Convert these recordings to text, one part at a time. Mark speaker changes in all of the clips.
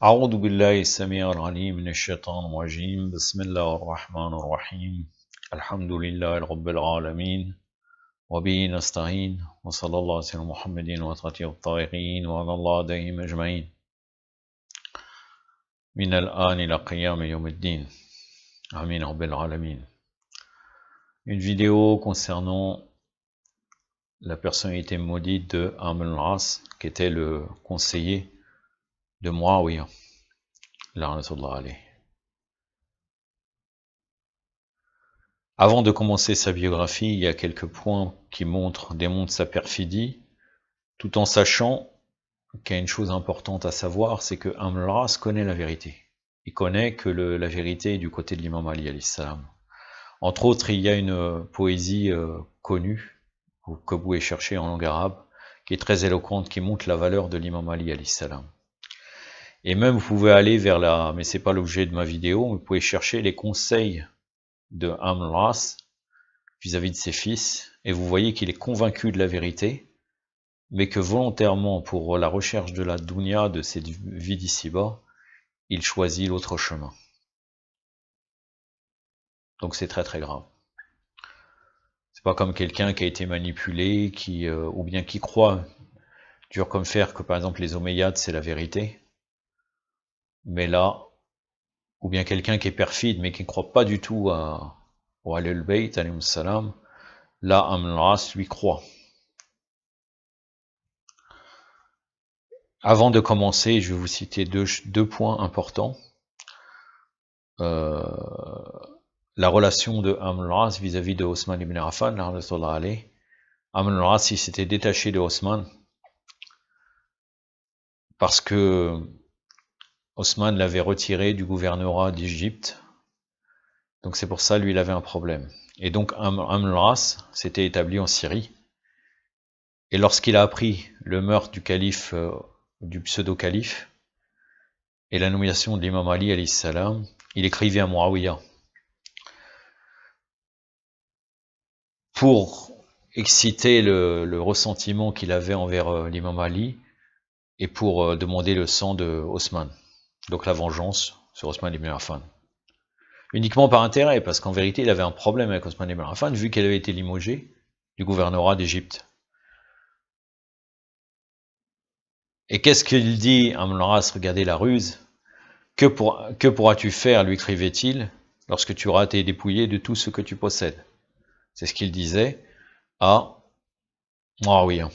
Speaker 1: أعوذ بالله السميع العليم من الشيطان الرجيم بسم الله الرحمن الرحيم الحمد لله رب العالمين وبه نستعين وصلى الله على محمد وصحبه الطاهرين وعلى الله عليهم أجمعين من الآن إلى قيام يوم الدين آمين رب العالمين. Une vidéo concernant la personnalité maudite de Amr al-As, qui était le conseiller de Muawiyah, la'natullah alayh. Avant de commencer sa biographie, il y a quelques points qui démontrent sa perfidie, tout en sachant qu'il y a une chose importante à savoir, c'est que Amr al-As connaît la vérité. Il connaît que la vérité est du côté de l'imam Ali alayhi salam. Entre autres, il y a une poésie connue, que vous pouvez chercher en langue arabe, qui est très éloquente, qui montre la valeur de l'imam Ali alayhi salam. Et même vous pouvez aller mais c'est pas l'objet de ma vidéo, mais vous pouvez chercher les conseils de Amr al-As vis-à-vis de ses fils, et vous voyez qu'il est convaincu de la vérité, mais que volontairement, pour la recherche de la dunya, de cette vie d'ici-bas, il choisit l'autre chemin. Donc c'est très très grave. C'est pas comme quelqu'un qui a été manipulé, ou bien qui croit, dur comme fer, que par exemple les Omeyyades c'est la vérité, mais là, ou bien quelqu'un qui est perfide, mais qui ne croit pas du tout au Ahlul Bayt, alayhi salam, là Amr al-As lui croit. Avant de commencer, je vais vous citer deux points importants. La relation de Amr al-As vis-à-vis de Osman ibn Affan, Amr al-As il s'était détaché de Osman parce que Osman l'avait retiré du gouvernorat d'Égypte, donc c'est pour ça lui il avait un problème. Et donc Amr al-As s'était établi en Syrie, et lorsqu'il a appris le meurtre du calife, du pseudo-calife, et la nomination de l'imam Ali alayhi salam, il écrivait à Muawiyah pour exciter le ressentiment qu'il avait envers l'imam Ali, et pour demander le sang de Osman, donc la vengeance sur Osman ibn Affan. Uniquement par intérêt, parce qu'en vérité il avait un problème avec Osman ibn Affan, vu qu'elle avait été limogée du gouvernorat d'Égypte. Et qu'est-ce qu'il dit Amr al-As? Regardez la ruse. Que pourras-tu faire, lui écrivait-il, lorsque tu auras été dépouillé de tout ce que tu possèdes? C'est ce qu'il disait à Muawiyah.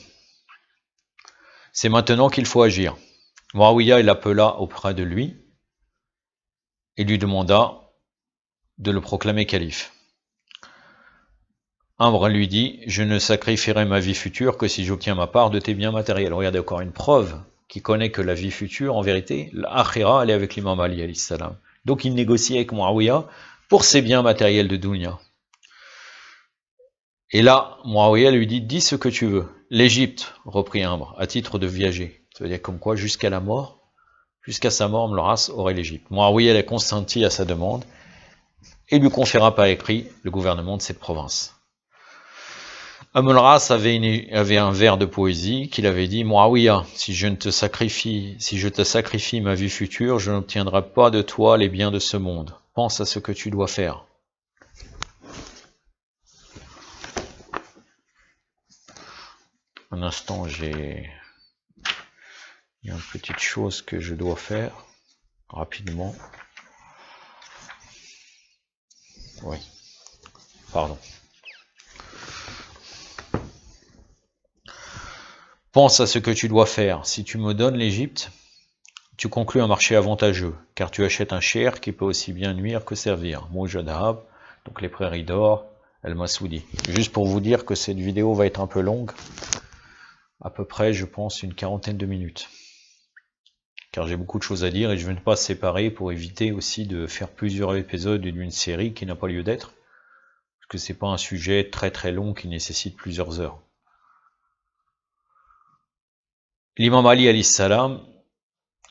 Speaker 1: C'est maintenant qu'il faut agir. Muawiyah il l'appela auprès de lui et lui demanda de le proclamer calife. Amr lui dit: je ne sacrifierai ma vie future que si j'obtiens ma part de tes biens matériels. Regardez encore une preuve qui connaît que la vie future, en vérité, l'akhira, elle est avec l'imam Ali alayhi salam. Donc il négocie avec Muawiyah pour ses biens matériels de dunya. Et là, Muawiyah lui dit: dis ce que tu veux. L'Égypte, reprit Amr, à titre de viager. Ça veut dire comme quoi, jusqu'à sa mort, Amr al-As aurait l'Égypte. Muawiyah a consenti à sa demande et lui conféra par écrit le gouvernement de cette province. Amr al-As avait un vers de poésie qu'il avait dit: Muawiyah, si je te sacrifie ma vie future, je n'obtiendrai pas de toi les biens de ce monde. Pense à ce que tu dois faire. Un instant, il y a une petite chose que je dois faire rapidement. Oui, pardon. Pense à ce que tu dois faire. Si tu me donnes l'Égypte, tu conclus un marché avantageux, car tu achètes un cher qui peut aussi bien nuire que servir. Moujadhab, donc les prairies d'or, El-Masoudi. Juste pour vous dire que cette vidéo va être un peu longue, à peu près, je pense, une 40aine de minutes. Car j'ai beaucoup de choses à dire et je ne veux pas séparer pour éviter aussi de faire plusieurs épisodes d'une série qui n'a pas lieu d'être. Parce que c'est pas un sujet très très long qui nécessite plusieurs heures. L'imam Ali alayhi salam,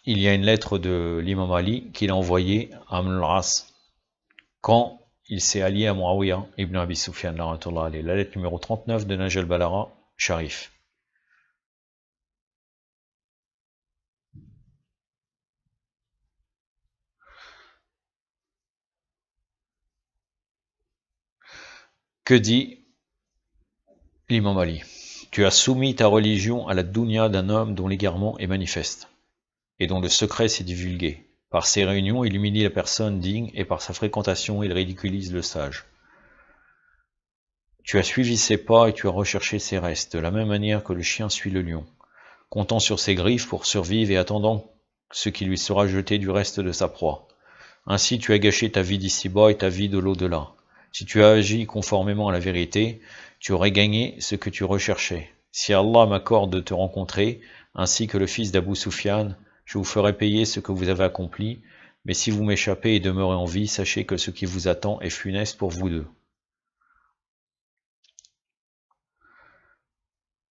Speaker 1: il y a une lettre de l'imam Ali qu'il a envoyée à Amr al-As quand il s'est allié à Muawiyah ibn Abi Sufyan, la lettre numéro 39 de Nahj al-Balagha Sharif. Que dit l'imam Ali? Tu as soumis ta religion à la dunya d'un homme dont l'égarement est manifeste, et dont le secret s'est divulgué. Par ses réunions, il humilie la personne digne, et par sa fréquentation, il ridiculise le sage. Tu as suivi ses pas et tu as recherché ses restes, de la même manière que le chien suit le lion, comptant sur ses griffes pour survivre et attendant ce qui lui sera jeté du reste de sa proie. Ainsi tu as gâché ta vie d'ici-bas et ta vie de l'au-delà. Si tu as agi conformément à la vérité, tu aurais gagné ce que tu recherchais. Si Allah m'accorde de te rencontrer, ainsi que le fils d'Abu Sufyan, je vous ferai payer ce que vous avez accompli, mais si vous m'échappez et demeurez en vie, sachez que ce qui vous attend est funeste pour vous deux.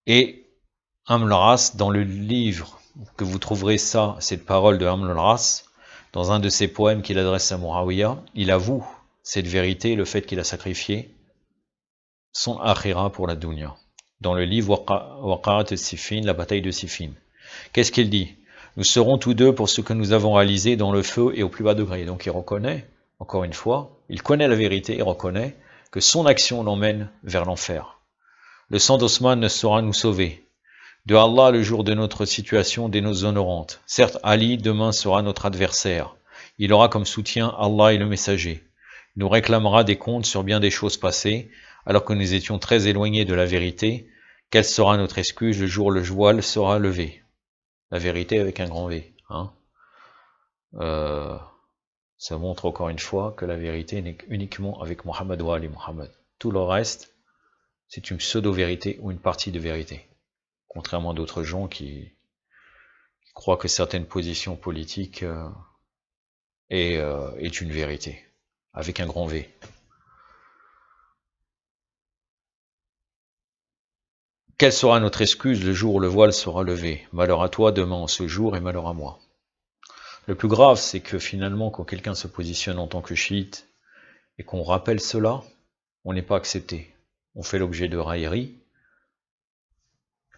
Speaker 1: Et Amr al-As, dans le livre que vous trouverez ça, cette parole de Amr al-As, dans un de ses poèmes qu'il adresse à Muawiyah, il avoue cette vérité, le fait qu'il a sacrifié son akhira pour la dunya. Dans le livre Waqa'at al-Siffin, la bataille de Siffin. Qu'est-ce qu'il dit? Nous serons tous deux pour ce que nous avons réalisé dans le feu et au plus bas degré. Donc il reconnaît, encore une fois, il connaît la vérité, il reconnaît que son action l'emmène vers l'enfer. Le sang d'Osman ne saura nous sauver. De Allah le jour de notre situation déshonorante. Certes, Ali demain sera notre adversaire. Il aura comme soutien Allah et le messager. Il nous réclamera des comptes sur bien des choses passées, alors que nous étions très éloignés de la vérité. Quelle sera notre excuse le jour où le voile sera levé? La vérité avec un grand V. Hein, ça montre encore une fois que la vérité n'est uniquement avec Muhammad wa Ali Muhammad. Tout le reste, c'est une pseudo-vérité ou une partie de vérité. Contrairement à d'autres gens qui croient que certaines positions politiques est une vérité, avec un grand V. Quelle sera notre excuse le jour où le voile sera levé? Malheur à toi demain en ce jour et malheur à moi. Le plus grave, c'est que finalement, quand quelqu'un se positionne en tant que chiite, et qu'on rappelle cela, on n'est pas accepté. On fait l'objet de railleries.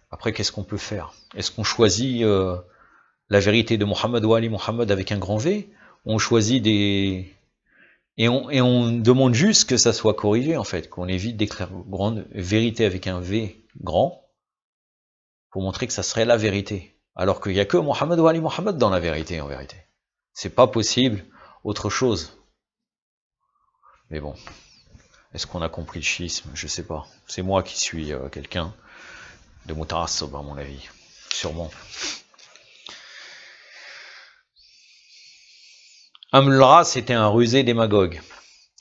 Speaker 1: Après, qu'est-ce qu'on peut faire? Est-ce qu'on choisit la vérité de Muhammad wa Ali Muhammad avec un grand V? On choisit des... Et on demande juste que ça soit corrigé, en fait, qu'on évite d'écrire grande vérité avec un V grand, pour montrer que ça serait la vérité. Alors qu'il n'y a que Muhammad wa Ali Muhammad dans la vérité, en vérité. C'est pas possible autre chose. Mais bon, est-ce qu'on a compris le schisme? Je sais pas. C'est moi qui suis quelqu'un de muta'assib, à mon avis. Sûrement. Amr al-As était un rusé démagogue,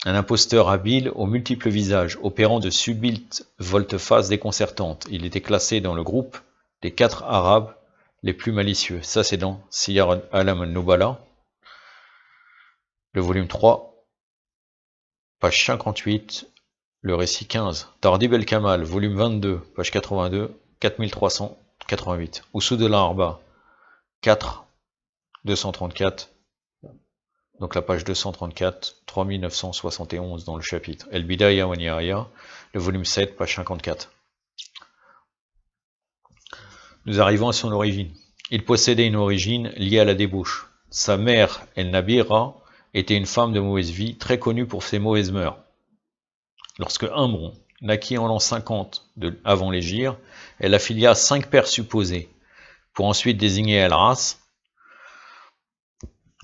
Speaker 1: un imposteur habile aux multiples visages, opérant de subites volte-face déconcertantes. Il était classé dans le groupe des 4 Arabes les plus malicieux. Ça, c'est dans Siyar al-Alam al-Nubala, le volume 3, page 58, le récit 15. Tardib el-Kamal, volume 22, page 82, 4388. Ousoud al-Arba, 4, 234. Donc la page 234, 3971 dans le chapitre. El Bidaya wa Nihaya, le volume 7, page 54. Nous arrivons à son origine. Il possédait une origine liée à la débauche. Sa mère, El Nabira, était une femme de mauvaise vie, très connue pour ses mauvaises mœurs. Lorsque Amr naquit en l'an 50 avant l'Hégire, elle affilia 5 pères supposés, pour ensuite désigner Al-As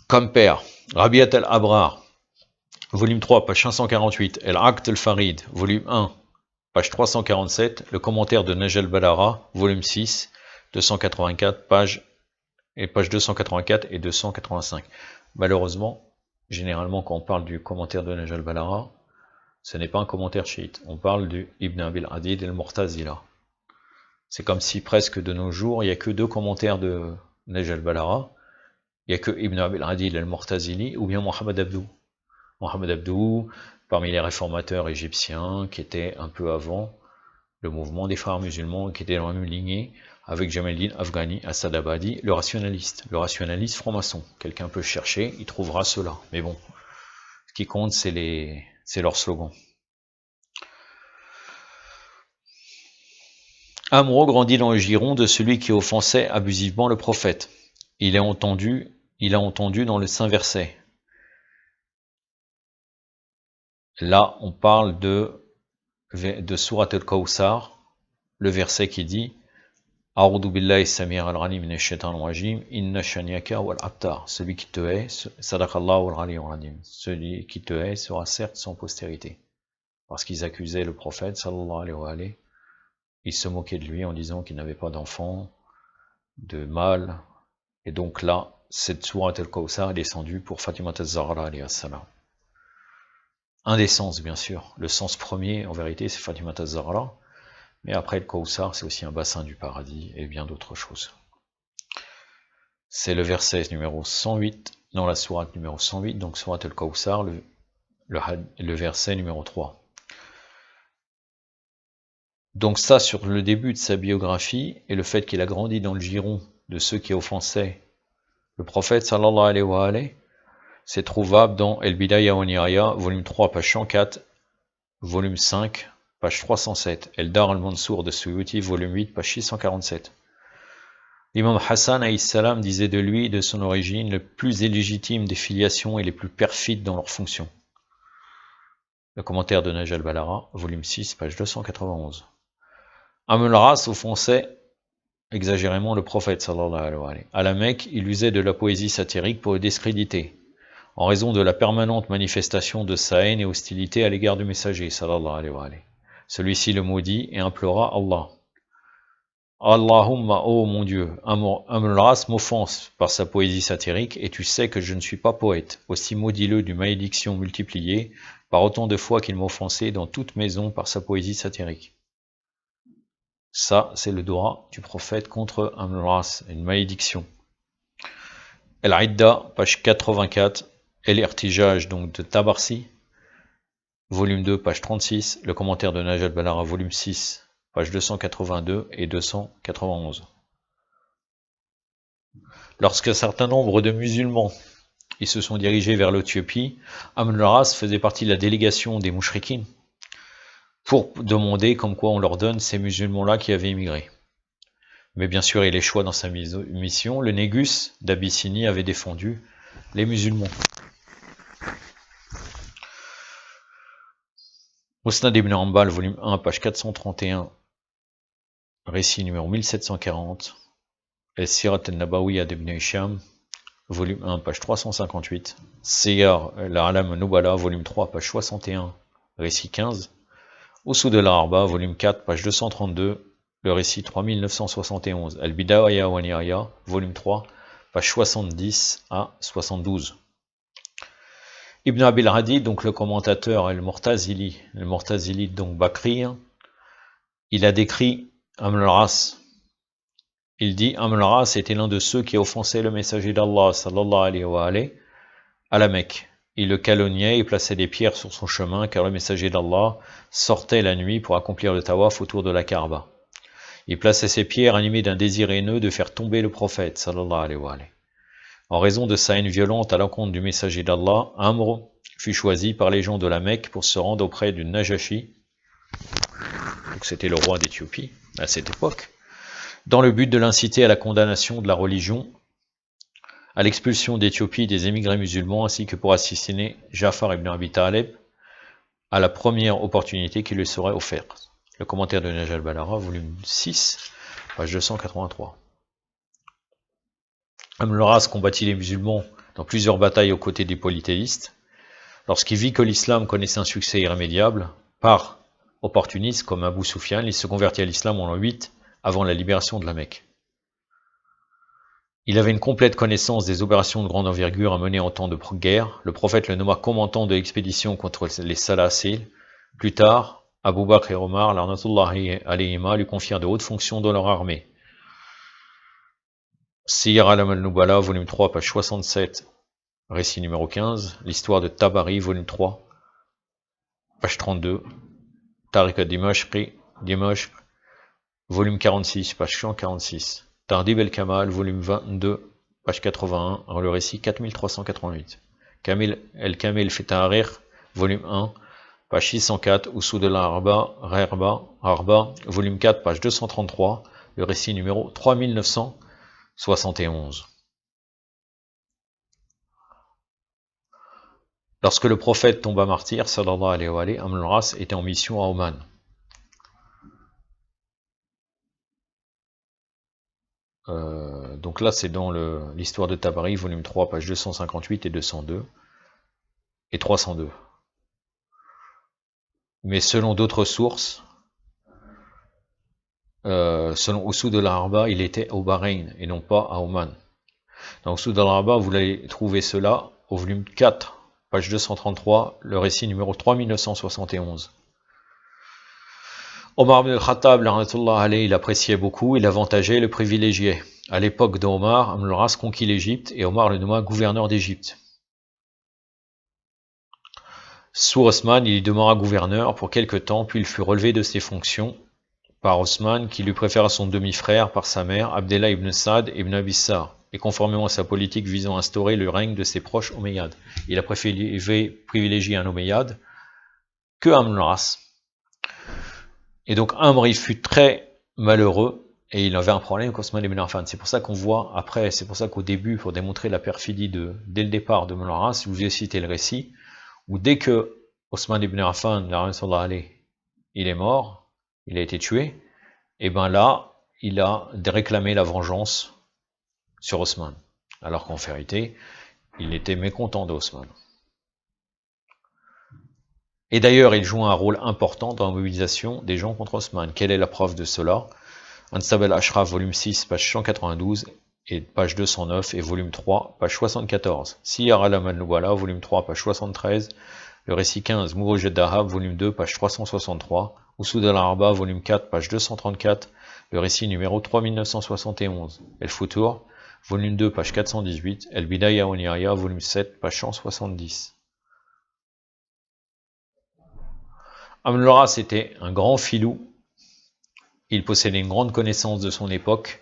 Speaker 1: comme père. Rabiat al-Abrar, volume 3, page 548, El-Aqt al-Farid, volume 1, page 347, le commentaire de Najj al-Balara, volume 6, 284, page 284 et 285. Malheureusement, généralement quand on parle du commentaire de Najj al-Balara, ce n'est pas un commentaire chiite, on parle du Ibn Abil Adid el-Mu'tazila. C'est comme si presque de nos jours, il n'y a que 2 commentaires de Najj al-Balara. Il n'y a que Ibn Abil Adil al-Mu'tazili ou bien Mohammed Abdou. Mohammed Abdou, parmi les réformateurs égyptiens, qui étaient un peu avant le mouvement des frères musulmans, qui était dans la même lignée, avec Jamaluddin Afghani, Assad Abadi, le rationaliste franc-maçon. Quelqu'un peut chercher, il trouvera cela. Mais bon, ce qui compte, c'est leur slogan. Amr grandit dans le giron de celui qui offensait abusivement le prophète. Il a entendu dans le saint verset. Là, on parle de de Surat al-Kawthar, le verset qui dit A'udhu billahi samir al-alim minash shaitanir rajim, inna shani'aka wal abtar. Celui qui te hait, sadaqallahu al-aliyyul azim. Celui qui te hait sera certes sans postérité. Parce qu'ils accusaient le prophète, sallallahu alayhi wa alayhi, ils se moquaient de lui en disant qu'il n'avait pas d'enfant, de mâle. Et donc là, cette Surat al-Kawthar est descendue pour Fatima az-Zahra alayhi salam. Un des sens, bien sûr. Le sens premier, en vérité, c'est Fatima az-Zahra. Mais après, le Kawthar, c'est aussi un bassin du paradis et bien d'autres choses. C'est le verset numéro 108, dans la sourate numéro 108, donc sourate al-Kawthar, le verset numéro 3. Donc ça, sur le début de sa biographie, et le fait qu'il a grandi dans le giron de ceux qui offensaient le prophète, sallallahu alayhi wa alayhi, c'est trouvable dans El-Bidaya wa Nihaya, volume 3, page 104, volume 5, page 307, El-Dar al-Mansour de Suyuti, volume 8, page 647. L'imam Hassan alayhi salam disait de lui et de son origine le plus illégitime des filiations et les plus perfides dans leurs fonctions. Le commentaire de Naj al-Balara, volume 6, page 291. Amr al-As offensait exagérément le prophète sallallahu alayhi wa alayhi. À la Mecque, il usait de la poésie satirique pour le discréditer, en raison de la permanente manifestation de sa haine et hostilité à l'égard du messager sallallahu alayhi wa alayhi. Celui-ci le maudit et implora Allah. Allahumma, oh mon Dieu, Amr al-As m'offense par sa poésie satirique, et tu sais que je ne suis pas poète. Aussi maudis-le d'une malédiction multipliée, par autant de fois qu'il m'offensait dans toute maison par sa poésie satirique. Ça, c'est le droit du prophète contre Amr al-As, une malédiction. El-Idda, page 84, El-Irtijaj, donc de Tabarsi, volume 2, page 36, le commentaire de Naj al-Balara, volume 6, page 282 et 291. Lorsqu'un certain nombre de musulmans ils se sont dirigés vers l'Éthiopie, Amr al-As faisait partie de la délégation des Mouchriquines pour demander comme quoi on leur donne ces musulmans-là qui avaient immigré. Mais bien sûr, il échoua dans sa mission. Le Négus d'Abyssinie avait défendu les musulmans. Musnad ibn Hanbal, volume 1, page 431, récit numéro 1740, El-Sirat al-Nabawiya d'Ibn Hisham, volume 1, page 358, Siyar al-Alam Nubala, volume 3, page 61, récit 15, Usud al-Arba, volume 4, page 232, le récit 3971, Al-Bidaya wa Nihaya, volume 3, page 70 à 72. Ibn Abil Hadi, donc le commentateur, et le Mortazili donc Bakri, il a décrit Amr al-As. Il dit Amr al-As était l'un de ceux qui offensaient le messager d'Allah sallallahu alayhi wa alayhi à la Mecque. Il le calomniait et plaçait des pierres sur son chemin, car le messager d'Allah sortait la nuit pour accomplir le tawaf autour de la Kaaba. Il plaçait ces pierres animées d'un désir haineux de faire tomber le prophète sallallahu alayhi wa alayhi. En raison de sa haine violente à l'encontre du messager d'Allah, Amr fut choisi par les gens de la Mecque pour se rendre auprès du Najashi, donc c'était le roi d'Éthiopie à cette époque, dans le but de l'inciter à la condamnation de la religion, à l'expulsion d'Éthiopie des émigrés musulmans, ainsi que pour assassiner Ja'far ibn Abi Talib à la première opportunité qui lui serait offerte. Le commentaire de Naj al-Balara, volume 6, page 283. Amr al-As combattit les musulmans dans plusieurs batailles aux côtés des polythéistes. Lorsqu'il vit que l'islam connaissait un succès irrémédiable, par opportunistes comme Abu Sufyan, il se convertit à l'islam en l'an 8, avant la libération de la Mecque. Il avait une complète connaissance des opérations de grande envergure à mener en temps de guerre. Le prophète le nomma commandant de l'expédition contre les Salasil. Plus tard, Abu Bakr et Omar, l'arnatullahi alayhima, lui confièrent de hautes fonctions dans leur armée. Siyar al-Alam al-Nubala, volume 3, page 67, récit numéro 15. L'histoire de Tabari, volume 3, page 32. Tariq al-Dimashqi, volume 46, page 146. Tardib el-Kamal, volume 22, page 81, le récit 4388. Kamil el-Kamil fi Tarikh, volume 1, page 604, Usud al-Arba, Arba, volume 4, page 233, le récit numéro 3971. Lorsque le prophète tomba martyr, sallallahu alayhi wa alayhi, Amr al-As était en mission à Oman. Donc là, c'est dans l'histoire de Tabari, volume 3, page 258 et 202, et 302. Mais selon d'autres sources, selon Oussoud al-Arba, il était au Bahreïn et non pas à Oman. Dans Oussoud al-Arba, vous allez trouver cela au volume 4, page 233, le récit numéro 3971. Omar ibn al-Khattab, il appréciait beaucoup, il avantageait, le privilégiait. À l'époque d'Omar, Amr al-As conquit l'Égypte et Omar le nomma gouverneur d'Égypte. Sous Osman, il y demeura gouverneur pour quelque temps, puis il fut relevé de ses fonctions par Osman, qui lui préféra son demi-frère par sa mère, Abdallah ibn Saad ibn Abissar, et conformément à sa politique visant à instaurer le règne de ses proches Omeyyades. Il a privilégié un Omeyyade que Amr al-As. Et donc Amr, il fut très malheureux, et il avait un problème avec Osman ibn Affan. C'est pour ça qu'on voit après, c'est pour ça qu'au début, pour démontrer la perfidie dès le départ de Amr al-As, je vous ai cité le récit, où dès que Osman ibn Affan, il est mort, il a été tué, et bien là, il a réclamé la vengeance sur Osman. Alors qu'en vérité, il était mécontent d'Osman. Et d'ailleurs, il joue un rôle important dans la mobilisation des gens contre Osman. Quelle est la preuve de cela? Ansab al-Ashraf, volume 6, page 192, et page 209, et volume 3, page 74. Siyar al-Alam al-Nubala, volume 3, page 73, le récit 15, Mourouj al-Dahab, volume 2, page 363, Oussoud al-Arba, volume 4, page 234, le récit numéro 3971, El-Futur, volume 2, page 418, El-Bidaya wa Nihaya, volume 7, page 170. Amr al-As était un grand filou. Il possédait une grande connaissance de son époque.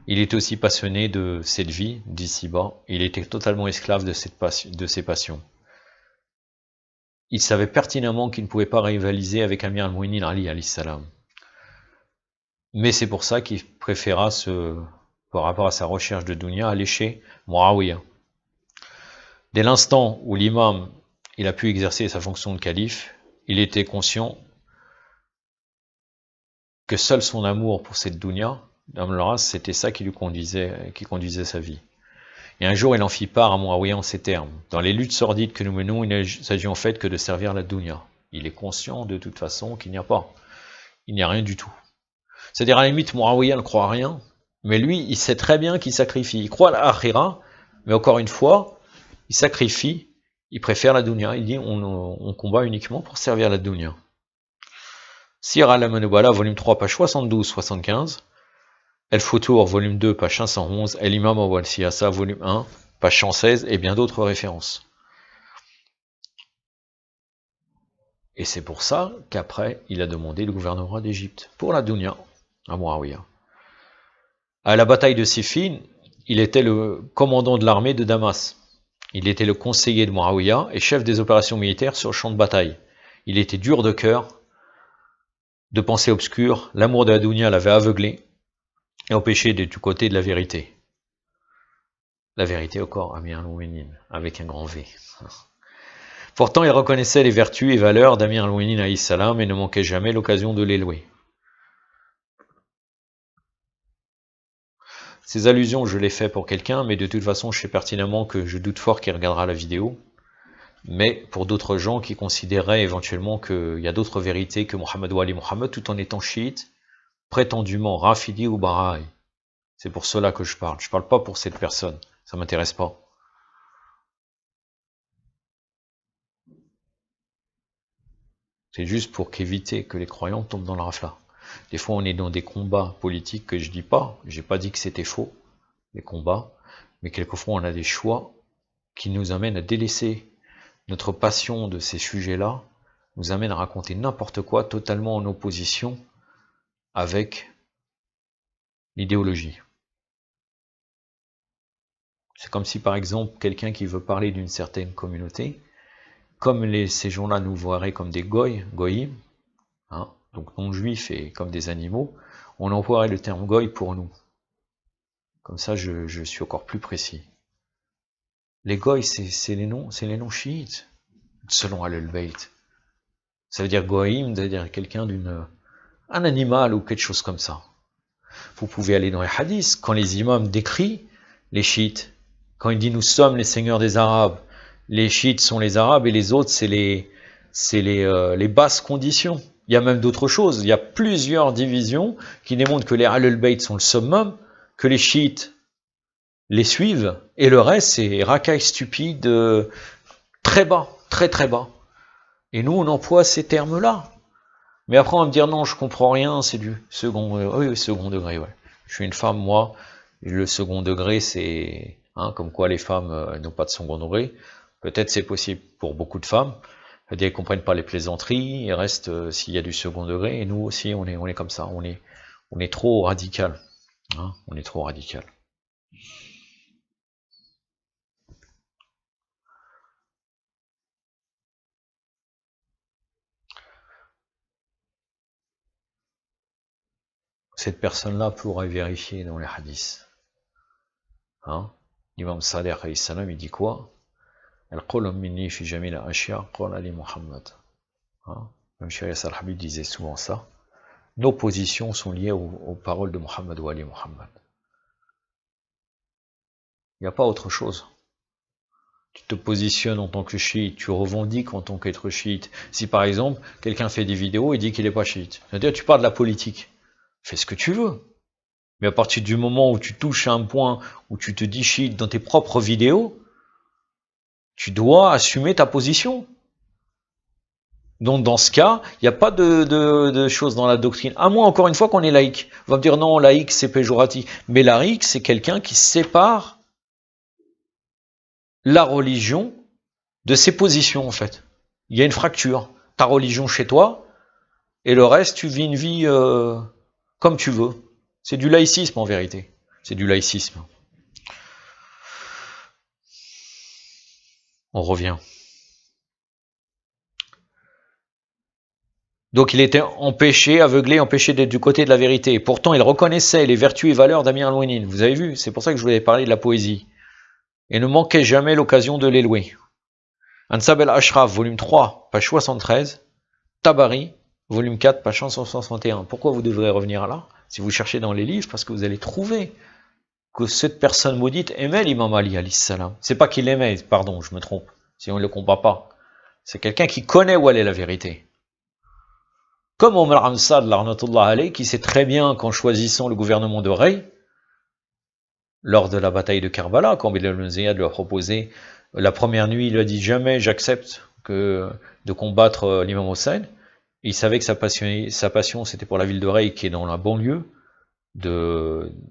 Speaker 1: Il était aussi passionné de cette vie d'ici-bas. Il était totalement esclave de ses passions. Il savait pertinemment qu'il ne pouvait pas rivaliser avec Amir al-Mu'minin Ali alayhi salam. Mais c'est pour ça qu'il préféra, par rapport à sa recherche de dunya, aller chez Muawiyah. Dès l'instant où l'imam il a pu exercer sa fonction de calife, il était conscient que seul son amour pour cette dunya, c'était ça qui conduisait sa vie. Et un jour, il en fit part à Muawiyah en ces termes: dans les luttes sordides que nous menons, il ne s'agit en fait que de servir la dunya. Il est conscient de toute façon qu'il n'y a rien du tout. C'est-à-dire, à la limite, Muawiyah ne croit à rien, mais lui, il sait très bien qu'il sacrifie. Il croit à l'akhira, mais encore une fois, il sacrifie, il préfère la dunya. Il dit, on combat uniquement pour servir la dunya. Siyar al-Alam al-Nubala, volume 3, page 72-75, El-Futur, volume 2, page 511, El-Imam al-Siyasa, volume 1, page 116, et bien d'autres références. Et c'est pour ça qu'après, il a demandé le gouvernement d'Égypte, pour la dunya, à Muawiyah. À la bataille de Siffin, il était le commandant de l'armée de Damas. Il était le conseiller de Muawiyah et chef des opérations militaires sur le champ de bataille. Il était dur de cœur, de pensée obscure, l'amour de la dunya l'avait aveuglé et empêché d'être du côté de la vérité. La vérité au corps, Amir al-Mu'minin, avec un grand V. Pourtant, il reconnaissait les vertus et valeurs d'Amir al-Mu'minin alayhi salam et ne manquait jamais l'occasion de les louer. Ces allusions, je les fais pour quelqu'un, mais de toute façon, je sais pertinemment que je doute fort qu'il regardera la vidéo. Mais pour d'autres gens qui considéraient éventuellement qu'il y a d'autres vérités que Muhammad wa Ali Muhammad, tout en étant chiite, prétendument Rafidi ou Baha'i. C'est pour cela que je parle. Je parle pas pour cette personne. Ça m'intéresse pas. C'est juste pour qu'éviter que les croyants tombent dans le rafla. Des fois, on est dans des combats politiques que je dis pas. J'ai pas dit que c'était faux, les combats. Mais quelquefois, on a des choix qui nous amènent à délaisser notre passion de ces sujets-là, nous amène à raconter n'importe quoi totalement en opposition avec l'idéologie. C'est comme si par exemple quelqu'un qui veut parler d'une certaine communauté, comme ces gens-là nous voiraient comme des goyim, hein, donc non-juifs et comme des animaux, on emploierait le terme goy pour nous. Comme ça je suis encore plus précis. Les goy, c'est les noms chiites, selon Al-Bayt. Ça veut dire goyim, c'est-à-dire quelqu'un un animal ou quelque chose comme ça. Vous pouvez aller dans les hadiths, quand les imams décrivent les chiites, quand il dit nous sommes les seigneurs des Arabes, les chiites sont les Arabes et les autres c'est les basses conditions. Il y a même d'autres choses, il y a plusieurs divisions qui démontrent que les Ahlul Bayt sont le summum, que les chiites les suivent, et le reste c'est racaille stupide, très bas, très très bas. Et nous on emploie ces termes-là. Mais après on va me dire non, je comprends rien, c'est du second degré. Oui, second degré, ouais. Je suis une femme, moi, le second degré c'est, comme quoi les femmes n'ont pas de second degré. Peut-être c'est possible pour beaucoup de femmes. C'est-à-dire qu'elles ne comprennent pas les plaisanteries, il reste s'il y a du second degré, et nous aussi on est comme ça, on est trop radical. On est trop radical. Cette personne-là pourrait vérifier dans les hadiths. L'imam Saleh alayhi salam, il dit quoi? Al-qawlu minni fi jamil al-ashya qala li Muhammad. Même Sharia Salhabib disait souvent ça. Nos positions sont liées aux paroles de Muhammad ou Ali Muhammad. Il n'y a pas autre chose. Tu te positionnes en tant que chiite, tu revendiques en tant qu'être chiite. Si par exemple, quelqu'un fait des vidéos et dit qu'il n'est pas chiite, c'est-à-dire tu parles de la politique, fais ce que tu veux. Mais à partir du moment où tu touches à un point où tu te dis chiite dans tes propres vidéos, tu dois assumer ta position. Donc dans ce cas, il n'y a pas de choses dans la doctrine. À moins encore une fois qu'on est laïque. On va me dire non, laïque c'est péjoratif. Mais laïque c'est quelqu'un qui sépare la religion de ses positions en fait. Il y a une fracture. Ta religion chez toi, et le reste tu vis une vie comme tu veux. C'est du laïcisme en vérité. C'est du laïcisme. On revient. Donc il était empêché, aveuglé, empêché d'être du côté de la vérité. Et pourtant il reconnaissait les vertus et valeurs d'Amir al-Mu'minin. Vous avez vu, c'est pour ça que je vous avais parlé de la poésie. Et ne manquez jamais l'occasion de les louer. Ansab al-Ashraf, volume 3, page 73. Tabari, volume 4, page 161. Pourquoi vous devrez revenir là? Si vous cherchez dans les livres, parce que vous allez trouver que cette personne maudite aimait l'imam Ali alayhi salam. C'est pas qu'il l'aimait, pardon, je me trompe, si on ne le combat pas. C'est quelqu'un qui connaît où elle est la vérité. Comme Omar Amsad, l'arnatullah alayhi, qui sait très bien qu'en choisissant le gouvernement de Rey, lors de la bataille de Karbala, quand Bilal ibn Ziyad lui a proposé la première nuit, il lui a dit jamais j'accepte de combattre l'imam Hossein. Il savait que sa passion c'était pour la ville de Rey, qui est dans la banlieue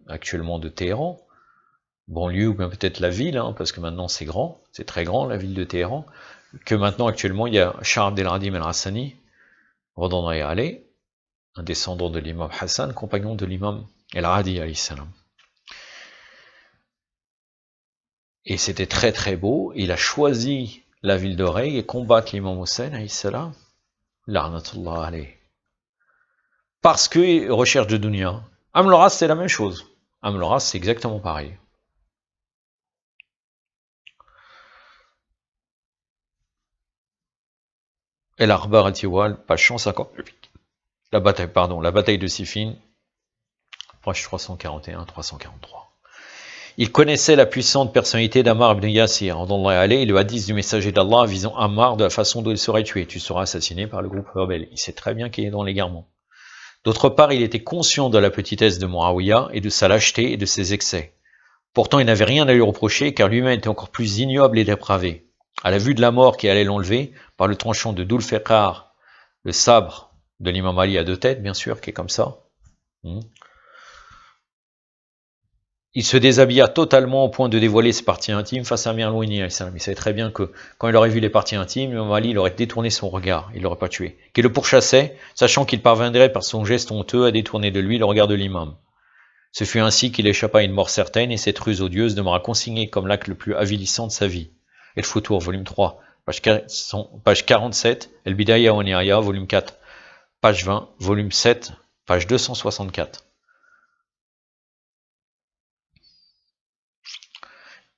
Speaker 1: actuellement de Téhéran, banlieue ou bien peut-être la ville, parce que maintenant c'est grand, c'est très grand la ville de Téhéran, que maintenant actuellement il y a Shah Abdel Radim al-Hassani, redondant et allé, un descendant de l'imam Hassan, compagnon de l'imam El-Hadi alayhi salam. Et c'était très très beau, il a choisi la ville de Rey et combattre l'imam Hossein alayhi salam, l'arnatullah alayhi. Parce que recherche de dunya. Amr al-Ras c'est la même chose. Amr al-Ras c'est exactement pareil. El Arbar al-Tiwal, page 158. La bataille de Siffin, page 341-343. Il connaissait la puissante personnalité d'Ammar ibn Yasir, et le hadith du messager d'Allah visant Ammar de la façon dont il serait tué. Tu seras assassiné par le groupe rebelle. Il sait très bien qu'il est dans l'égarement. D'autre part, il était conscient de la petitesse de Muawiyah et de sa lâcheté et de ses excès. Pourtant, il n'avait rien à lui reprocher, car lui-même était encore plus ignoble et dépravé. À la vue de la mort qui allait l'enlever, par le tranchant de Dul-Fiqar, le sabre de l'imam Ali à deux têtes, bien sûr, qui est comme ça, il se déshabilla totalement au point de dévoiler ses parties intimes face à Amir al-Mu'minin. Il savait très bien que quand il aurait vu les parties intimes, l'imam Ali il aurait détourné son regard, il l'aurait pas tué. Qu'il le pourchassait, sachant qu'il parviendrait par son geste honteux à détourner de lui le regard de l'imam. Ce fut ainsi qu'il échappa à une mort certaine, et cette ruse odieuse demeura consignée comme l'acte le plus avilissant de sa vie. El Futur, volume 3, page 47, El Bidaya wa Nihaya, volume 4, page 20, volume 7, page 264.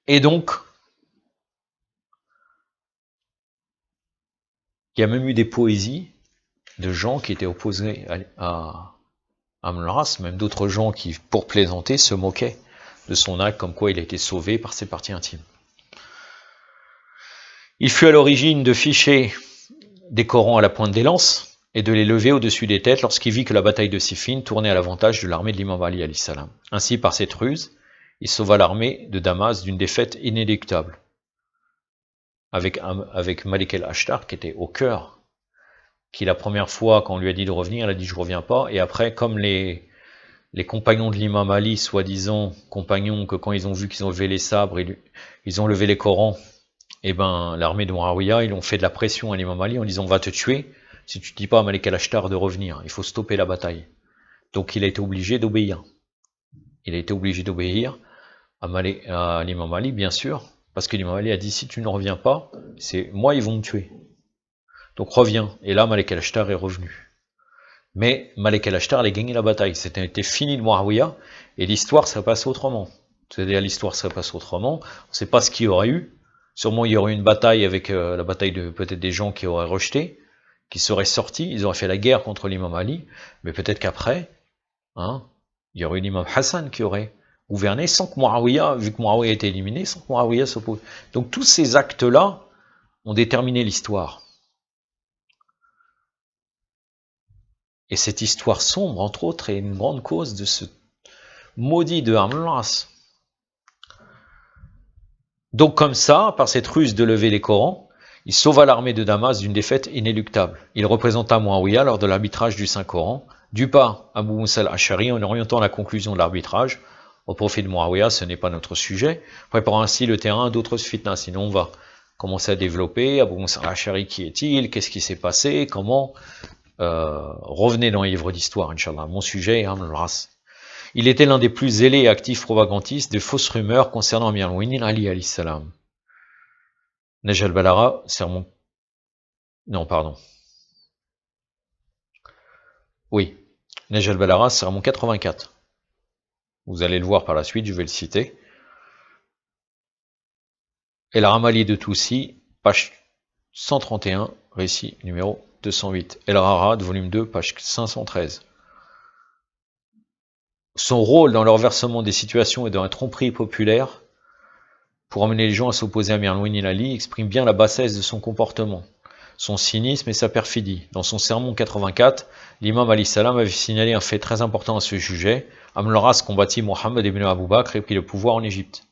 Speaker 1: Et donc, il y a même eu des poésies de gens qui étaient opposés à Amr al-As, même d'autres gens qui, pour plaisanter, se moquaient de son acte, comme quoi il a été sauvé par ses parties intimes. Il fut à l'origine de ficher des Corans à la pointe des lances et de les lever au-dessus des têtes lorsqu'il vit que la bataille de Siffin tournait à l'avantage de l'armée de l'imam Ali alayhi salam. Ainsi, par cette ruse, il sauva l'armée de Damas d'une défaite inéluctable. Avec Malik el-Ashtar qui était au cœur, qui la première fois quand on lui a dit de revenir, il a dit je reviens pas, et après comme les compagnons de l'imam Ali, soi-disant compagnons que quand ils ont vu qu'ils ont levé les sabres, ils ont levé les Corans, et ben l'armée de Muawiyah, ils ont fait de la pression à l'imam Ali en disant on va te tuer si tu ne dis pas à Malik el-Ashtar de revenir, il faut stopper la bataille. Donc il a été obligé d'obéir. Il a été obligé d'obéir à l'imam Ali, bien sûr, parce que l'imam Ali a dit si tu ne reviens pas, c'est moi ils vont me tuer. Donc reviens. Et là Malik el-Ashtar est revenu. Mais Malik el-Ashtar a gagné la bataille. C'était fini de Muawiyah et l'histoire serait passée autrement. C'est-à-dire l'histoire serait passée autrement. On ne sait pas ce qu'il y aurait eu. Sûrement il y aurait eu une bataille avec la bataille de peut-être des gens qui auraient rejeté, qui seraient sortis, ils auraient fait la guerre contre l'imam Ali, mais peut-être qu'après, il y aurait eu l'imam Hassan qui aurait gouverné sans que Muawiyah, vu que Muawiyah a été éliminé, sans que Muawiyah s'oppose. Donc tous ces actes-là ont déterminé l'histoire. Et cette histoire sombre, entre autres, est une grande cause de ce maudit de Amr al-As. Donc comme ça, par cette ruse de lever les Corans, il sauva l'armée de Damas d'une défaite inéluctable. Il représenta Muawiyah lors de l'arbitrage du Saint-Coran, du pas Abu Musa al-Ash'ari en orientant la conclusion de l'arbitrage au profit de Muawiyah, ce n'est pas notre sujet, préparant ainsi le terrain à d'autres fitnas. Sinon on va commencer à développer Abu Musa al-Ash'ari, qui est-il, qu'est-ce qui s'est passé, comment, revenez dans les livres d'histoire, Inch'Allah. Mon sujet est Amr al-As. Il était l'un des plus zélés et actifs propagandistes de fausses rumeurs concernant Amir al-Mu'minin Ali alayhi salam.Nej al-Balara, sermon... Non, pardon. Oui.Nej al-Balara, sermon 84. Vous allez le voir par la suite, je vais le citer. Et la Ramali de Toussi, page 131, récit numéro 208. El Rarad, volume 2, page 513. Son rôle dans le renversement des situations et dans la tromperie populaire pour amener les gens à s'opposer à Amir al-Mu'minin Ali exprime bien la bassesse de son comportement, son cynisme et sa perfidie. Dans son sermon 84, l'imam Ali Salam avait signalé un fait très important à ce sujet. Amr al-As combattit Mohammed ibn Abu Bakr et prit le pouvoir en Égypte.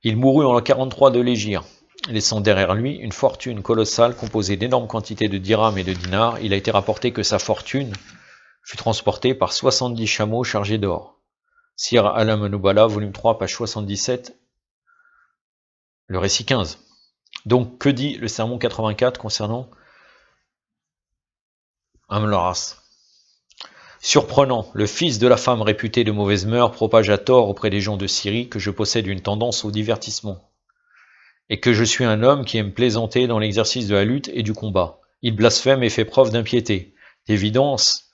Speaker 1: Il mourut en l'an 43 de l'Hégire, laissant derrière lui une fortune colossale composée d'énormes quantités de dirhams et de dinars. Il a été rapporté que sa fortune fut transportée par 70 chameaux chargés d'or. Sir Alam Nubala, volume 3, page 77, le récit 15. Donc, que dit le sermon 84 concernant Amr al-As? Surprenant, le fils de la femme réputée de mauvaise mœurs propage à tort auprès des gens de Syrie que je possède une tendance au divertissement, et que je suis un homme qui aime plaisanter dans l'exercice de la lutte et du combat. Il blasphème et fait preuve d'impiété. D'évidence,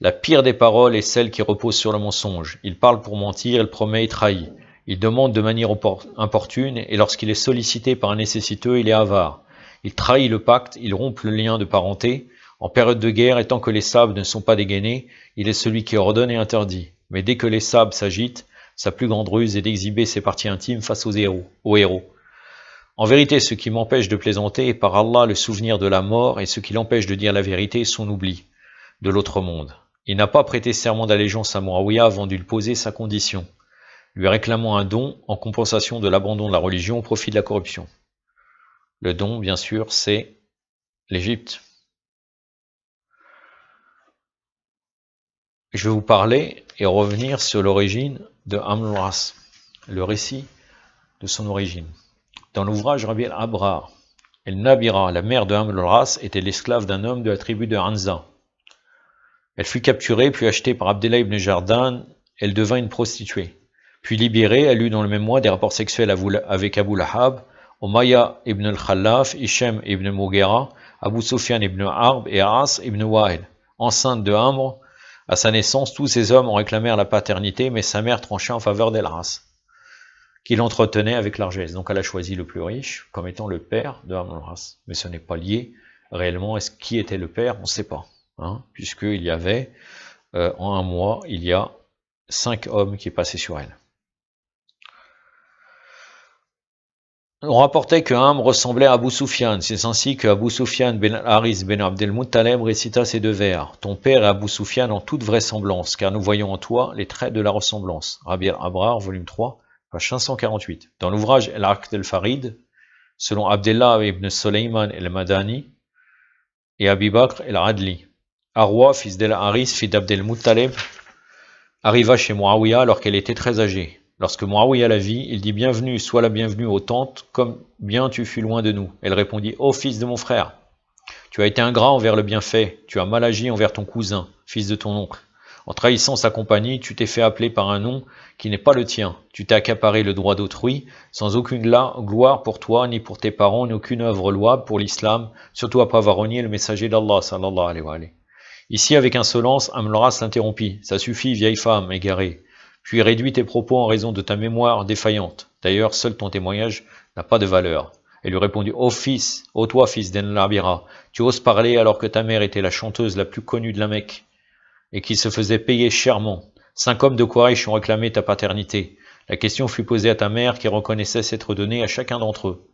Speaker 1: la pire des paroles est celle qui repose sur le mensonge. Il parle pour mentir, il promet et trahit. Il demande de manière importune, et lorsqu'il est sollicité par un nécessiteux, il est avare. Il trahit le pacte, il rompt le lien de parenté. En période de guerre, et tant que les sabres ne sont pas dégainés, il est celui qui ordonne et interdit. Mais dès que les sabres s'agitent, sa plus grande ruse est d'exhiber ses parties intimes face aux héros. En vérité, ce qui m'empêche de plaisanter est par Allah le souvenir de la mort, et ce qui l'empêche de dire la vérité est son oubli de l'autre monde. Il n'a pas prêté serment d'allégeance à Muawiyah avant de lui poser sa condition, lui réclamant un don en compensation de l'abandon de la religion au profit de la corruption. Le don, bien sûr, c'est l'Égypte. Je vais vous parler et revenir sur l'origine de Amr al-As, le récit de son origine. Dans l'ouvrage Rabi al-Abrar, El-Nabira, la mère de Amr al-As, était l'esclave d'un homme de la tribu de Hanza. Elle fut capturée puis achetée par Abdullah ibn Jardan, elle devint une prostituée. Puis libérée, elle eut dans le même mois des rapports sexuels avec Abu Lahab, Umayya ibn al-Khallaf, Hichem ibn Mughira, Abu Sufyan ibn Harb et As ibn Wa'il. Enceinte de Amr, À sa naissance, tous ces hommes ont réclamé la paternité, mais sa mère tranchait en faveur d'El-Ras, qui l'entretenait avec largesse. Donc elle a choisi le plus riche comme étant le père de Amr al-As. Mais ce n'est pas lié réellement. Est-ce qui était le père? On ne sait pas. Hein, puisqu'il y avait, en un mois, il y a 5 hommes qui passaient sur elle. On rapportait que Amr ressemblait à Abu Sufyan. C'est ainsi que Abu Sufyan ben Haris ben Abdel Muttalib récita ces 2 vers. Ton père est Abu Sufyan en toute vraisemblance, car nous voyons en toi les traits de la ressemblance. Rabi al-Abrar, volume 3, page 548. Dans l'ouvrage El-Aqd el-Farid, selon Abdullah ibn Sulayman el-Madani et Abi Bakr el-Adli, Arwa, fils d'El-Haris, fils d'Abdel Muttalib, arriva chez Muawiyah alors qu'elle était très âgée. Lorsque Muawiyah la vit, il dit « Bienvenue, sois la bienvenue aux tantes, comme bien tu fus loin de nous. » Elle répondit « Ô fils de mon frère, tu as été ingrat envers le bienfait, tu as mal agi envers ton cousin, fils de ton oncle. En trahissant sa compagnie, tu t'es fait appeler par un nom qui n'est pas le tien. Tu t'es accaparé le droit d'autrui, sans aucune gloire pour toi, ni pour tes parents, ni aucune œuvre louable pour l'islam, surtout après avoir renié le messager d'Allah, sallallahu alayhi wa alayhi. » Ici, avec insolence, Amr al-As l'interrompit. « Ça suffit, vieille femme égarée. Puis réduis tes propos en raison de ta mémoire défaillante. D'ailleurs, seul ton témoignage n'a pas de valeur. » Elle lui répondit, « Ô fils, ô toi, fils d'En-Labira, tu oses parler alors que ta mère était la chanteuse la plus connue de la Mecque et qui se faisait payer chèrement. 5 hommes de Quraysh ont réclamé ta paternité. La question fut posée à ta mère qui reconnaissait s'être donnée à chacun d'entre eux.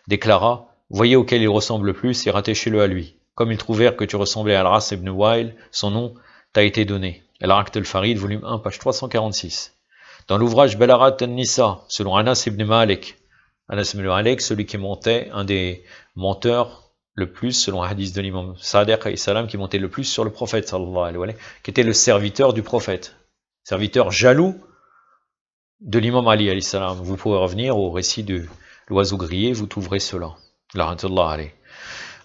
Speaker 1: Déclara, voyez auquel il ressemble le plus et rattachez-le à lui. Comme ils trouvèrent que tu ressemblais à Al-Ras ibn Wa'il, son nom t'a été donné. » El-Aqd el-Farid, volume 1, page 346. Dans l'ouvrage Balarat al-Nisa, selon Anas ibn Malik, Anas ibn Malik, celui qui montait, un des menteurs le plus, selon un hadith de l'imam Sadiq alayhi salam, qui montait le plus sur le prophète, sallallahu alayhi wa sallam, qui était le serviteur du prophète, serviteur jaloux de l'imam Ali alayhi salam. Vous pouvez revenir au récit de l'oiseau grillé, vous trouverez cela. La'anatullah alayhi.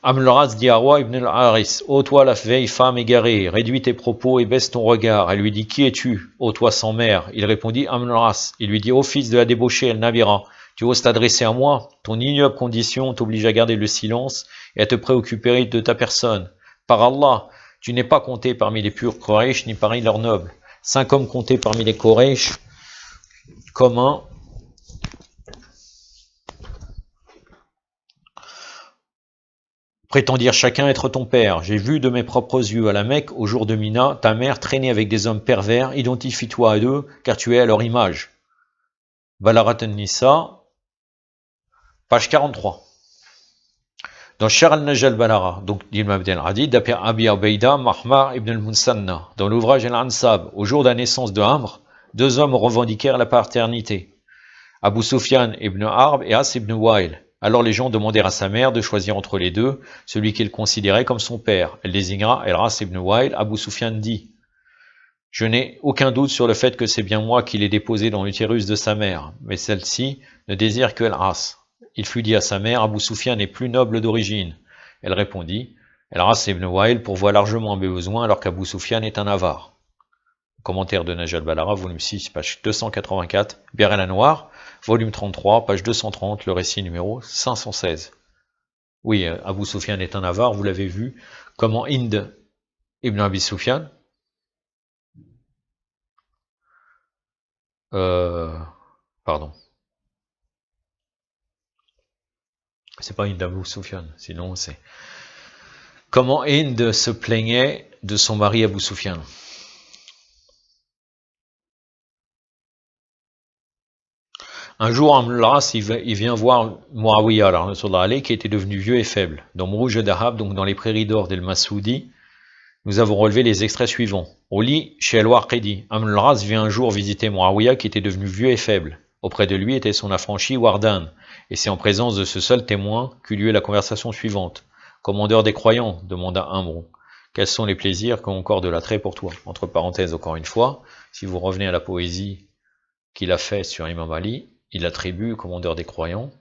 Speaker 1: Amr al-As dit à Arwa ibn al-Haris, ô toi la vieille femme égarée, réduis tes propos et baisse ton regard. Elle lui dit, qui es-tu, ô toi sans mère? Il répondit, Amr al-As. Il lui dit, ô fils de la débauchée, El-Nabira, tu oses t'adresser à moi? Ton ignoble condition t'oblige à garder le silence et à te préoccuper de ta personne. Par Allah, tu n'es pas compté parmi les purs Quraysh ni parmi leurs nobles. 5 hommes comptés parmi les Quraysh comme un prétendirent chacun être ton père. J'ai vu de mes propres yeux à la Mecque, au jour de Mina, ta mère traîner avec des hommes pervers. Identifie-toi à eux, car tu es à leur image. Balarat al-Nisa, page 43. Dans Shar al-Najal Balara, donc d'Ibn Abdel Hadid, d'après Abi Ubaida Mahmar ibn al-Munsanna, dans l'ouvrage Al-Ansab, au jour de la naissance de Amr, 2 hommes revendiquèrent la paternité, Abu Sufyan ibn Harb et As ibn Wa'il. Alors les gens demandèrent à sa mère de choisir entre les deux, celui qu'elle considérait comme son père. Elle désigna El-Ras ibn Wa'il. Abu Sufyan dit, je n'ai aucun doute sur le fait que c'est bien moi qui l'ai déposé dans l'utérus de sa mère, mais celle-ci ne désire que El-Ras. Il fut dit à sa mère, Abu Sufyan est plus noble d'origine. Elle répondit, El-Ras ibn Wa'il pourvoit largement mes besoins alors qu'Abu Sufyan est un avare. Commentaire de Najal Balara, volume 6, page 284, Bir el-Anwar, volume 33, page 230, le récit numéro 516. Oui, Abu Sufyan est un avare, vous l'avez vu. Comment Hind ibn Abi Sufyan pardon. C'est pas Hind Abu Sufyan, sinon c'est... Comment Hind se plaignait de son mari Abu Sufyan. Un jour, Al-Ras, il vient voir Muawiyah, qui était devenu vieux et faible. Dans Mourouj Dahab, donc dans les prairies d'or d'El-Masoudi, nous avons relevé les extraits suivants. Au lit, chez Al-Waqidi, Al-Ras vient un jour visiter Muawiyah, qui était devenu vieux et faible. Auprès de lui était son affranchi Wardan, et c'est en présence de ce seul témoin qu'eut lieu la conversation suivante. Commandeur des croyants, demanda Amr, quels sont les plaisirs qui ont encore de l'attrait pour toi? Entre parenthèses, encore une fois, si vous revenez à la poésie qu'il a fait sur Imam Ali, il attribue commandeur des croyants,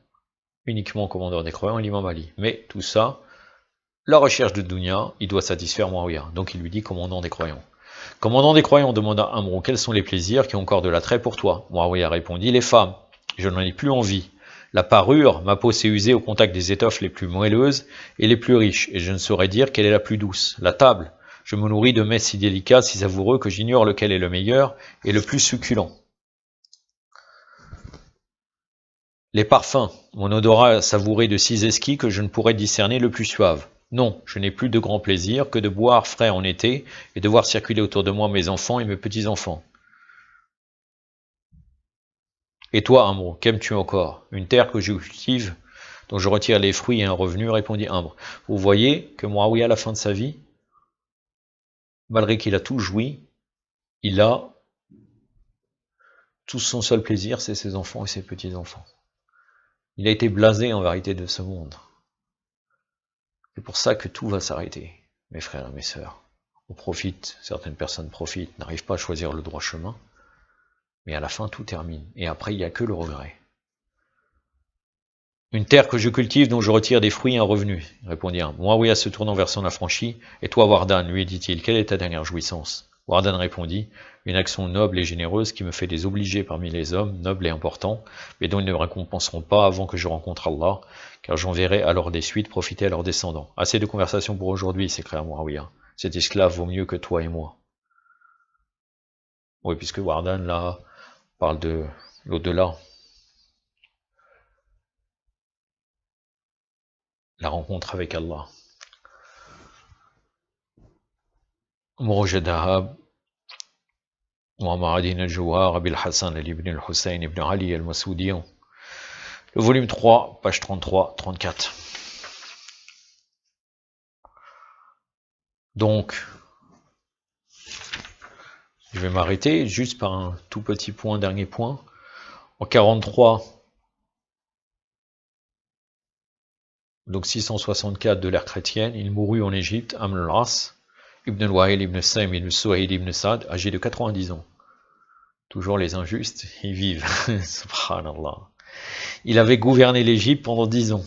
Speaker 1: uniquement commandeur des croyants, l'imam Ali. Mais tout ça, la recherche de Dunya, il doit satisfaire Muawiyah. Donc il lui dit commandant des croyants. Commandant des croyants, demanda Amr, quels sont les plaisirs qui ont encore de l'attrait pour toi? Muawiyah répondit, les femmes, je n'en ai plus envie. La parure, ma peau s'est usée au contact des étoffes les plus moelleuses et les plus riches, et je ne saurais dire quelle est la plus douce. La table, Je me nourris de mets si délicats, si savoureux, que j'ignore lequel est le meilleur et le plus succulent. Les parfums, mon odorat savouré de si exquis que je ne pourrais discerner le plus suave. Non, je n'ai plus de grand plaisir que de boire frais en été et de voir circuler autour de moi mes enfants et mes petits-enfants. Et toi, Amr, qu'aimes-tu encore? Une terre que je cultive, dont je retire les fruits et un revenu, répondit Amr. Vous voyez que Muawiyah, à la fin de sa vie, malgré qu'il a tout joui, il a tout son seul plaisir, c'est ses enfants et ses petits-enfants. Il a été blasé en vérité de ce monde. C'est pour ça que tout va s'arrêter, mes frères et mes sœurs. On profite, certaines personnes profitent, n'arrivent pas à choisir le droit chemin, mais à la fin tout termine, et après il n'y a que le regret. Une terre que je cultive dont je retire des fruits et un revenu, répondit un. Muawiyah se tournant vers son affranchi, et toi Wardan, lui dit-il, quelle est ta dernière jouissance? Wardan répondit, une action noble et généreuse qui me fait des obligés parmi les hommes, nobles et importants, mais dont ils ne me récompenseront pas avant que je rencontre Allah, car j'enverrai alors des suites profiter à leurs descendants. Assez de conversation pour aujourd'hui, s'écria Muawiyah. Cet esclave vaut mieux que toi et moi. Oui, puisque Wardan, là, parle de l'au-delà. La rencontre avec Allah. Mourouj Dahab, Muhammad al-Jouar, Abil Hassan al-Ibn al-Hussein ibn Ali al-Masoudi. Le volume 3, page 33-34. Donc, je vais m'arrêter juste par un tout petit point, dernier point. En 43, donc 664 de l'ère chrétienne, il mourut en Égypte, Amr al-As, Ibn al-Wahil ibn Saym ibn Suhail ibn Sa'd, âgé de 90 ans. Toujours les injustes, ils vivent. Subhanallah. Il avait gouverné l'Égypte pendant 10 ans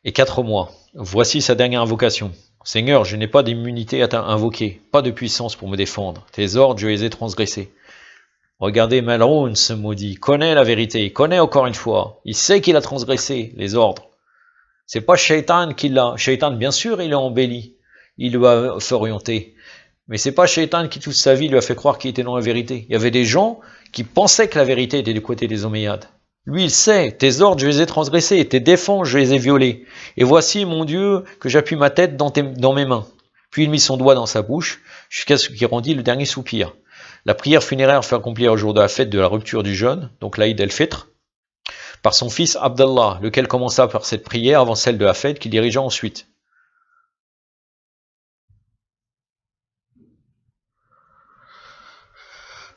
Speaker 1: et 4 mois. Voici sa dernière invocation. Seigneur, je n'ai pas d'immunité à t'invoquer, pas de puissance pour me défendre. Tes ordres, je les ai transgressés. Regardez Mal'oun, ce maudit, il connaît la vérité, il connaît encore une fois. Il sait qu'il a transgressé les ordres. C'est pas Shaitan qui l'a. Shaitan, bien sûr, il est embelli. Il lui a fait orienter. Mais c'est pas Shaitan qui toute sa vie lui a fait croire qu'il était dans la vérité. Il y avait des gens qui pensaient que la vérité était du côté des Omeyyades. Lui, il sait, tes ordres, je les ai transgressés, tes défenses, je les ai violés. Et voici, mon Dieu, que j'appuie ma tête dans mes mains. Puis il mit son doigt dans sa bouche, jusqu'à ce qu'il rendit le dernier soupir. La prière funéraire fut accomplie au jour de la fête de la rupture du jeûne, donc l'Aïd el-Fitr, par son fils Abdallah, lequel commença par cette prière avant celle de la fête qu'il dirigea ensuite.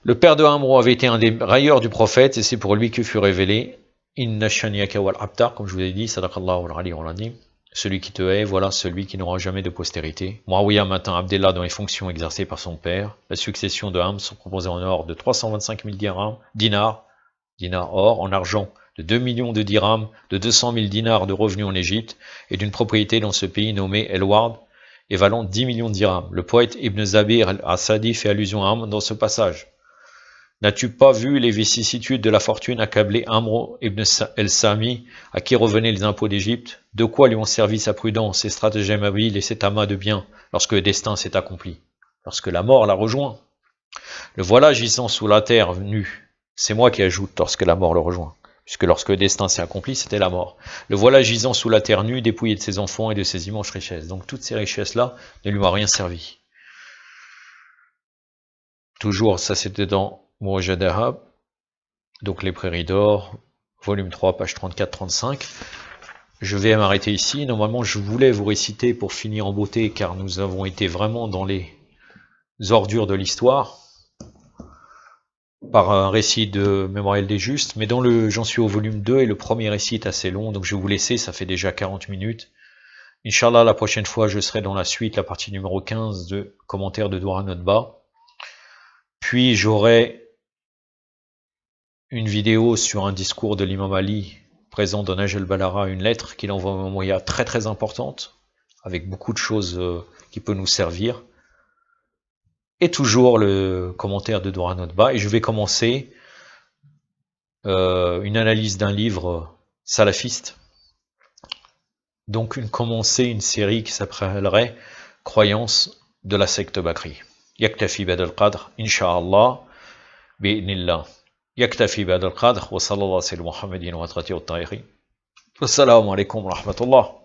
Speaker 1: Le père de Amr avait été un des railleurs du prophète, et c'est pour lui que fut révélé Inna shaniyaka wal abtar, comme je vous ai dit, sadaqallahu al-ali al-adim. Celui qui te hait, voilà celui qui n'aura jamais de postérité. Muawiyah maintint Abdallah dans les fonctions exercées par son père. La succession de Amr sont composées en or de 325 000 dinars or, en argent de 2 millions de dirhams, de 200 000 dinars de revenus en Égypte, et d'une propriété dans ce pays nommée El-Ward, et valant 10 millions de dirhams. Le poète Ibn Zabir al-Asadi fait allusion à Amr dans ce passage. N'as-tu pas vu les vicissitudes de la fortune accabler Amr ibn el-Sami, à qui revenaient les impôts d'Égypte? De quoi lui ont servi sa prudence, ses stratagèmes habiles et cet amas de biens, lorsque le destin s'est accompli, lorsque la mort l'a rejoint? Le voilà gisant sous la terre nue. C'est moi qui ajoute lorsque la mort le rejoint, puisque lorsque le destin s'est accompli, c'était la mort. Le voilà gisant sous la terre nue, dépouillé de ses enfants et de ses immenses richesses. Donc toutes ces richesses-là ne lui ont rien servi. Toujours, ça c'était dans Mourouj Dahab, donc les prairies d'or, volume 3, page 34-35. Je vais m'arrêter ici. Normalement, je voulais vous réciter pour finir en beauté, car nous avons été vraiment dans les ordures de l'histoire, par un récit de Mémorial des Justes, mais j'en suis au volume 2, et le premier récit est assez long, donc je vais vous laisser, ça fait déjà 40 minutes. Inch'Allah, la prochaine fois, je serai dans la suite, la partie numéro 15 de commentaire de Dora Notba. Puis j'aurai une vidéo sur un discours de l'imam Ali présent dans Nahj al-Balagha, une lettre qu'il envoie à Muawiyah très très importante, avec beaucoup de choses qui peuvent nous servir. Et toujours le commentaire de Dora Notba. Et je vais commencer une analyse d'un livre salafiste. Donc commencer une série qui s'appellerait Croyance de la secte Bakri. Yaktafi ba'd al-qadr, insha'Allah, bi'idnillah. Yaktafi ba'd al-qadr, wa sallallahu ala Muhammadin wa atrati wa ta'irin. Wassalamu alaikum wa rahmatullah.